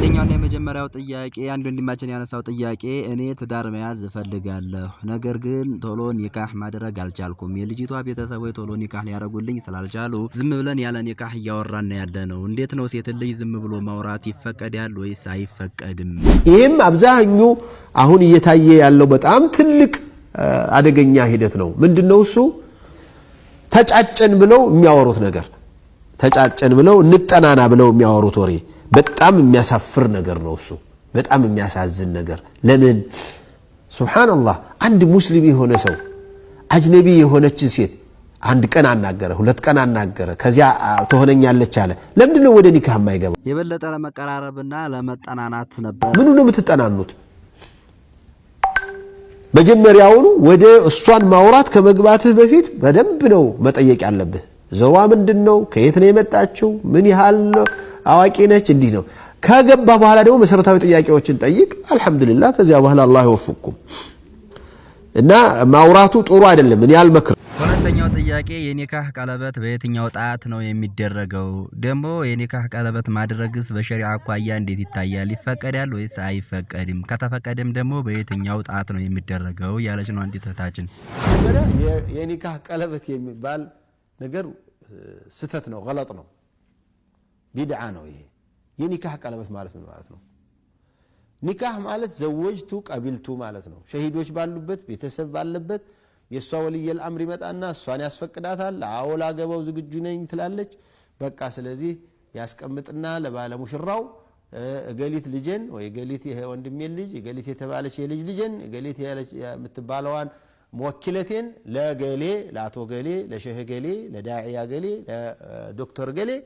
አንደኛውና የመጀመሪያው ጥያቄ አንድ ወንድማችን ያነሳው ጥያቄ እኔ ትዳር መያዝ እፈልጋለሁ ነገር ግን ቶሎ ኒካህ ማድረግ አልቻልኩም የልጅቷ ቤተሰቦች ቶሎ ኒካህ ሊያረጉልኝ ስላልቻሉ ዝም ብለን ያለ ኒካህ እያወራን ያለነው እንዴት ነው ሴት ልጅ ዝም ብሎ ማውራት ይፈቀዳል ወይስ አይፈቀድም? ይሄም አብዛኛው አሁን እየታየ ያለው በጣም ትልቅ አደገኛ ሂደት ነው። ምንድነው እሱ? ተጫጨን ብለው የሚያወሩት ነገር ተጫጨን ብለው እንጠናና ብለው የሚያወሩት ወሬ በጣም የሚያሳፍር ነገር ነው እሱ በጣም የሚያሳዝን ነገር ለምን ሱብሃንአላህ አንድ ሙስሊም የሆነ ሰው አጅነቢ የሆነችን ሴት አንድ ቀን አናገረ ሁለት ቀን አናገረ ከዚያ ተሆነኛለች አለ ለምንድን ነው ወደ ኒካህ የማይገባው? የበለጠ ለመቀራረብና ለመጠናናት ነበር። ምኑ ነው የምትጠናኑት? መጀመሪያውኑ ወደ እሷን ማውራት ከመግባትህ በፊት በደንብ ነው መጠየቅ ያለብህ። ዘዋ ምንድነው? ከየት ነው የመጣችው? ምን ያህል አዋቂ ነች? እንዲህ ነው። ከገባ በኋላ ደግሞ መሰረታዊ ጥያቄዎችን ጠይቅ። አልহামዱሊላህ ከዚያ በኋላ አላህ ይወፍቅኩም እና ማውራቱ ጥሩ አይደለም እኔ አልመክር። ሁለተኛው ጥያቄ የኒካህ ቀለበት በየትኛው ጣት ነው የሚደረገው? ደግሞ የኒካህ ቀለበት ማድረግስ በሸሪዓ አኳያ እንዴት ይታያል? ይፈቀዳል ወይስ አይፈቀድም? ከተፈቀደም ደግሞ በየትኛው ጣት ነው የሚደረገው ያለች ነው አንዲት እህታችን። የኒካህ ቀለበት የሚባል ነገር ስተት ነው ገለጥ ነው ቢድዓ ነው። ይሄ የኒካህ ቀለበት ማለት ምን ማለት ነው? ኒካህ ማለት ዘወጅቱ ቀቢልቱ ማለት ነው። ሸሂዶች ባሉበት ቤተሰብ ባለበት የሷ ወልየል አምር ይመጣና እሷን ያስፈቅዳታል። አውላ ገባው ዝግጁ ነኝ ትላለች። በቃ ስለዚህ ያስቀምጥና ለባለ ሙሽራው እገሊት ልጅን ወይ እገሊት ይሄ ወንድሜ ልጅ እገሊት የተባለች የልጅ ልጅን እገሊት የምትባለዋን موكلتين لا قالي لا تو قالي لا شيخ قالي لا داعية قالي لا دكتور قالي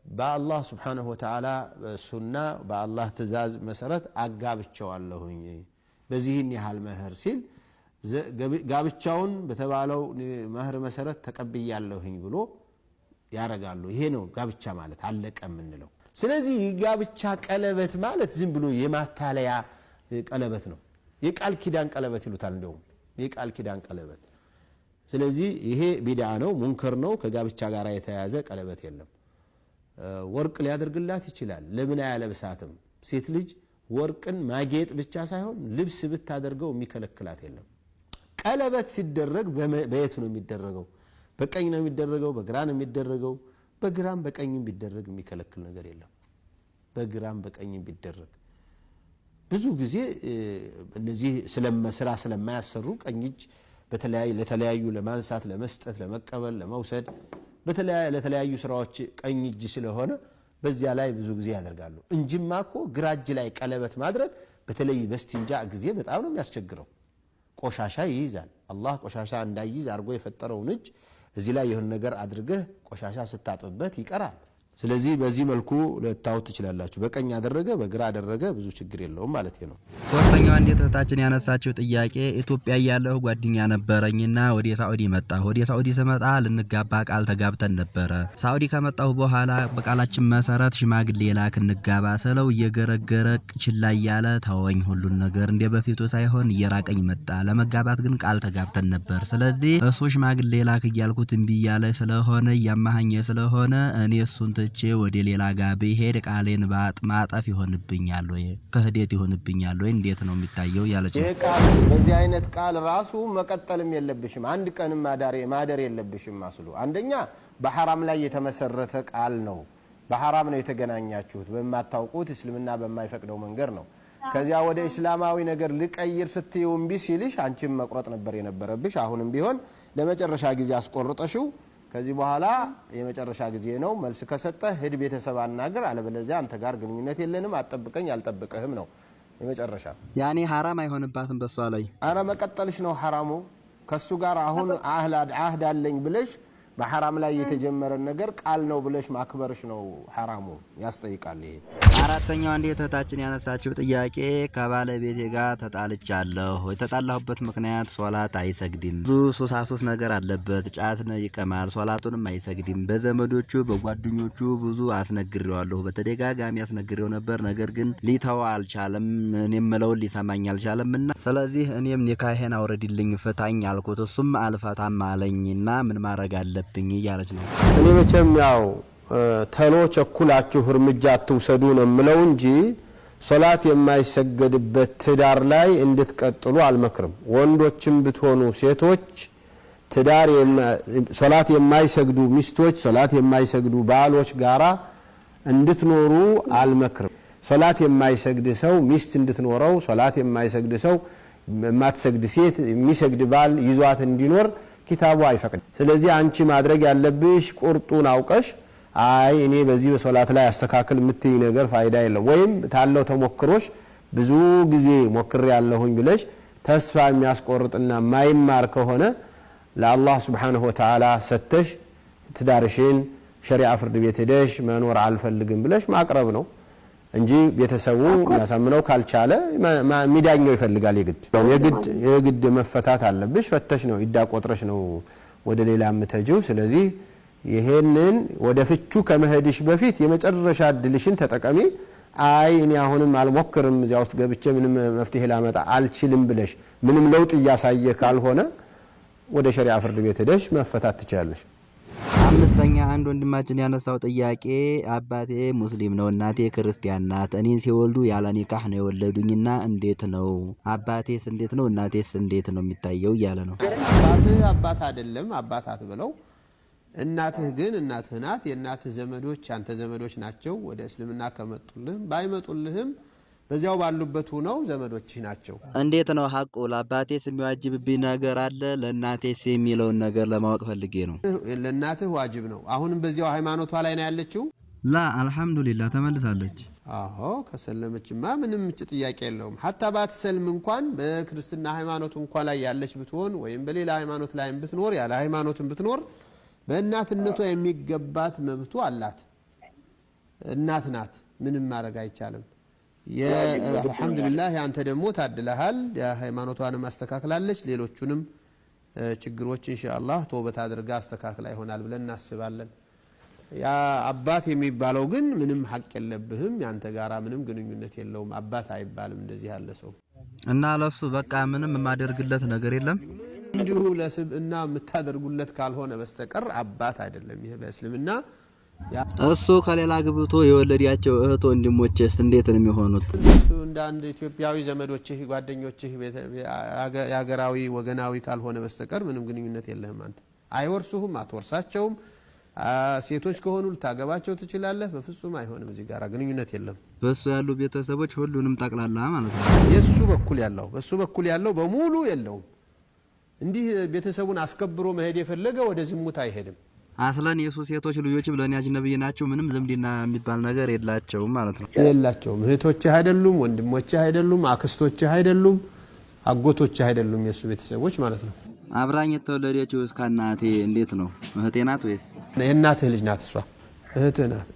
با الله سبحانه وتعالى سنة با الله تزاز مسرت أقابتشوا اللهوني بزيني هالمهر سيل قابتشون بتبالو مهر مسرت تقبي اللهوني بلو يا رجالو هينو قابتشا مالت علق أمن له سلزي قابتشا قلبت مالت زنبلو يمات تاليا قلبتنا يقال كيدان قلبت له تالندوم يقال كيدان ቀለበት ስለዚህ ይሄ ቢድዓ ነው ሙንከር ነው ከጋብቻ ጋር የተያያዘ ቀለበት የለም። ወርቅ ሊያደርግላት ይችላል ለምን አያለብሳትም? ሴት ልጅ ወርቅን ማጌጥ ብቻ ሳይሆን ልብስ ብታደርገው የሚከለክላት የለም። ቀለበት ሲደረግ በየት ነው የሚደረገው? በቀኝ ነው የሚደረገው? በግራ ነው የሚደረገው? በግራም በቀኝም ቢደረግ የሚከለክል ነገር የለም። በግራም በቀኝም ቢደረግ ብዙ ጊዜ እነዚህ ስለመስራ ስለማያሰሩ ቀኝ እጅ ለተለያዩ ለማንሳት ለመስጠት ለመቀበል ለመውሰድ ለተለያዩ ስራዎች ቀኝ እጅ ስለሆነ በዚያ ላይ ብዙ ጊዜ ያደርጋሉ እንጂማኮ ግራ እጅ ላይ ቀለበት ማድረግ በተለይ በስቲንጃ ጊዜ በጣም ነው የሚያስቸግረው። ቆሻሻ ይይዛል። አላህ ቆሻሻ እንዳይይዝ አርጎ የፈጠረው እጅ እዚህ ላይ የሆነ ነገር አድርገህ ቆሻሻ ስታጥብበት ይቀራል። ስለዚህ በዚህ መልኩ ለታውት ይችላልላችሁ። በቀኝ አደረገ በግራ አደረገ ብዙ ችግር የለውም ማለት ነው። ሶስተኛው አንዲት እህታችን ያነሳችው ጥያቄ ኢትዮጵያ ያለው ጓደኛ ነበረኝና ወደ ሳውዲ መጣሁ። ወደ ሳውዲ ስመጣ ልንጋባ ቃል ተጋብተን ነበር። ሳውዲ ከመጣሁ በኋላ በቃላችን መሰረት ሽማግሌ ላክ እንጋባ ስለው እየገረገረ ችላ ያለ ተወኝ ሁሉን ነገር እንደ በፊቱ ሳይሆን እየራቀኝ መጣ። ለመጋባት ግን ቃል ተጋብተን ነበር። ስለዚህ እሱ ሽማግሌ ላክ እያልኩት እንቢ ያለ ስለሆነ ያማሃኘ ስለሆነ እኔ እሱን ወደ ሌላ ጋር በሄድ ቃሌን ማጠፍ ይሆንብኛል ወይ ከህዴት ይሆንብኛል ወይ እንዴት ነው የሚታየው ያለች ነው። ቃል በዚህ አይነት ቃል ራሱ መቀጠልም የለብሽም አንድ ቀንም ማደር የለብሽም ማስሉ አንደኛ በሐራም ላይ የተመሰረተ ቃል ነው። በሐራም ነው የተገናኛችሁት በማታውቁት እስልምና በማይፈቅደው መንገድ ነው። ከዚያ ወደ እስላማዊ ነገር ልቀይር ስትዩ እምቢ ሲልሽ አንቺም መቁረጥ ነበር የነበረብሽ። አሁንም ቢሆን ለመጨረሻ ጊዜ አስቆርጠሽው ከዚህ በኋላ የመጨረሻ ጊዜ ነው መልስ ከሰጠ ሄድ ቤተሰብ አናገር አለበለዚያ አንተ ጋር ግንኙነት የለንም አጠብቀኝ አልጠብቀህም ነው የመጨረሻ። ያኔ ሐራም አይሆንባትም በሷ ላይ አረ መቀጠልሽ ነው ሐራሙ። ከሱ ጋር አሁን አህድ አለኝ ብለሽ በሐራም ላይ የተጀመረ ነገር ቃል ነው ብለሽ ማክበርሽ ነው ሐራሙ ያስጠይቃል። ይሄ አራተኛው አንዲት እህታችን ያነሳችው ጥያቄ ከባለቤቴ ጋር ተጣልቻለሁ። የተጣላሁበት ምክንያት ሶላት አይሰግድም። ብዙ ሱሳሱስ ነገር አለበት። ጫት ይቀማል፣ ሶላቱንም አይሰግድም። በዘመዶቹ በጓደኞቹ ብዙ አስነግሬዋለሁ። በተደጋጋሚ አስነግሬው ነበር። ነገር ግን ሊተው አልቻለም። እኔም መለውን ሊሰማኝ አልቻለምና ስለዚህ እኔም ኒካሄን አውርድልኝ ፍታኝ አልኩት። እሱም አልፈታም አለኝና ምን ማድረግ አለብኝ እያለች ነው። እኔ መቼም ያው ተሎ ቸኩላችሁ እርምጃ አትውሰዱ ነው የምለው እንጂ ሶላት የማይሰገድበት ትዳር ላይ እንድትቀጥሉ አልመክርም። ወንዶችም ብትሆኑ ሴቶች ትዳር ሶላት የማይሰግዱ ሚስቶች ሶላት የማይሰግዱ ባሎች ጋራ እንድትኖሩ አልመክርም። ሶላት የማይሰግድ ሰው ሚስት እንድትኖረው ሶላት የማይሰግድ ሰው የማትሰግድ ሴት የሚሰግድ ባል ይዟት እንዲኖር ኪታቡ አይፈቅድ። ስለዚህ አንቺ ማድረግ ያለብሽ ቁርጡን አውቀሽ አይ እኔ በዚህ በሶላት ላይ አስተካክል ምትይ ነገር ፋይዳ የለም ወይም ታለው ተሞክሮሽ ብዙ ጊዜ ሞክር ያለሁኝ ብለሽ ተስፋ የሚያስቆርጥና ማይማር ከሆነ ለአላህ Subhanahu Wa Ta'ala ሰተሽ ትዳርሽን ሸሪዓ ፍርድ ቤት ሄደሽ መኖር አልፈልግም ብለሽ ማቅረብ ነው እንጂ ቤተሰቡ ያሳምነው ካልቻለ ሚዳኛው ይፈልጋል የግድ መፈታት አለብሽ ፈተሽ ነው ይዳቆጥረሽ ነው ወደ ሌላ ምተጂው ስለዚህ ይሄንን ወደ ፍቹ ከመሄድሽ በፊት የመጨረሻ እድልሽን ተጠቀሚ አይ እኔ አሁንም አልሞክርም እዚያ ውስጥ ገብቼ ምንም መፍትሄ ላመጣ አልችልም ብለሽ ምንም ለውጥ ያሳየ ካልሆነ ወደ ሸሪዓ ፍርድ ቤት ሄደሽ መፈታት ትችላለሽ። አምስተኛ አንድ ወንድማችን ያነሳው ጥያቄ አባቴ ሙስሊም ነው እናቴ ክርስቲያን ናት እኔን ሲወልዱ ያለ ኒካህ ነው የወለዱኝና እንዴት ነው አባቴስ እንዴት ነው እናቴስ እንዴት ነው የሚታየው እያለ ነው። አባትህ አባት አይደለም አባት አትበለው እናትህ ግን እናትህ ናት የእናትህ ዘመዶች አንተ ዘመዶች ናቸው ወደ እስልምና ከመጡልህም ባይመጡልህም በዚያው ባሉበት ሆነው ዘመዶችህ ናቸው። እንዴት ነው ሐቁ ለአባቴስ የሚዋጅብብኝ ነገር አለ ለእናቴስ የሚለውን ነገር ለማወቅ ፈልጌ ነው። ለእናትህ ዋጅብ ነው አሁንም በዚያው ሃይማኖቷ ላይ ነው ያለችው ላ አልহামዱሊላህ ተመልሳለች። አዎ ከሰለመችማ ምንም ጥያቄ የለውም hatta ባትሰልም እንኳን በክርስትና ሃይማኖት እንኳን ላይ ያለች ብትሆን ወይም በሌላ ሃይማኖት ላይ ብትኖር ያለ ሃይማኖትን ብትኖር በእናትነቷ የሚገባት መብቱ አላት እናት ናት ምንም ማድረግ አይቻልም። አልহামዱሊላህ አንተ ደግሞ ታድለሃል ሃይማኖቷን ማስተካከላለች ሌሎቹንም ችግሮች ኢንሻአላህ ተውበት አድርጋ አስተካክላ ይሆናል ብለን እናስባለን። ያ አባት የሚባለው ግን ምንም ሐቅ የለብህም ያንተ ጋራ ምንም ግንኙነት የለውም አባት አይባልም እንደዚህ ያለ ሰው እና ለሱ በቃ ምንም ማደርግለት ነገር የለም እንዲሁ ለስብና የምታደርጉለት ካልሆነ በስተቀር አባት አይደለም ይሄ በእስልምና እሱ ከሌላ ግብቶ የወለዲያቸው እህት ወንድሞችስ እንዴት ነው የሚሆኑት? እንደ አንድ ኢትዮጵያዊ ዘመዶችህ ጓደኞችህ ያገራዊ ወገናዊ ካልሆነ በስተቀር ምንም ግንኙነት የለህም አንተ አይወርሱህም አትወርሳቸውም ሴቶች ከሆኑ ልታገባቸው ትችላለህ በፍጹም አይሆንም እዚህ ጋር ግንኙነት የለም። በሱ ያሉ ቤተሰቦች ሁሉንም ጠቅላላ ማለት ነው በሱ በኩል ያለው በሙሉ የለውም እንዲህ ቤተሰቡን አስከብሮ መሄድ የፈለገ ወደ ዝሙት አይሄድም። አስለን የሱ ሴቶች ልጆችም ለኔ አጅነብይ ናቸው ምንም ዝምድና የሚባል ነገር የላቸውም ማለት ነው። የላቸውም እህቶችህ አይደሉም ወንድሞችህ አይደሉም አክስቶችህ አይደሉም አጎቶችህ አይደሉም የሱ ቤተሰቦች ማለት ነው። አብራኝ የተወለደችው እስከናቴ እንዴት ነው እህቴ ናት ወይስ የእናትህ ልጅ ናት? እሷ እህትህ ናት።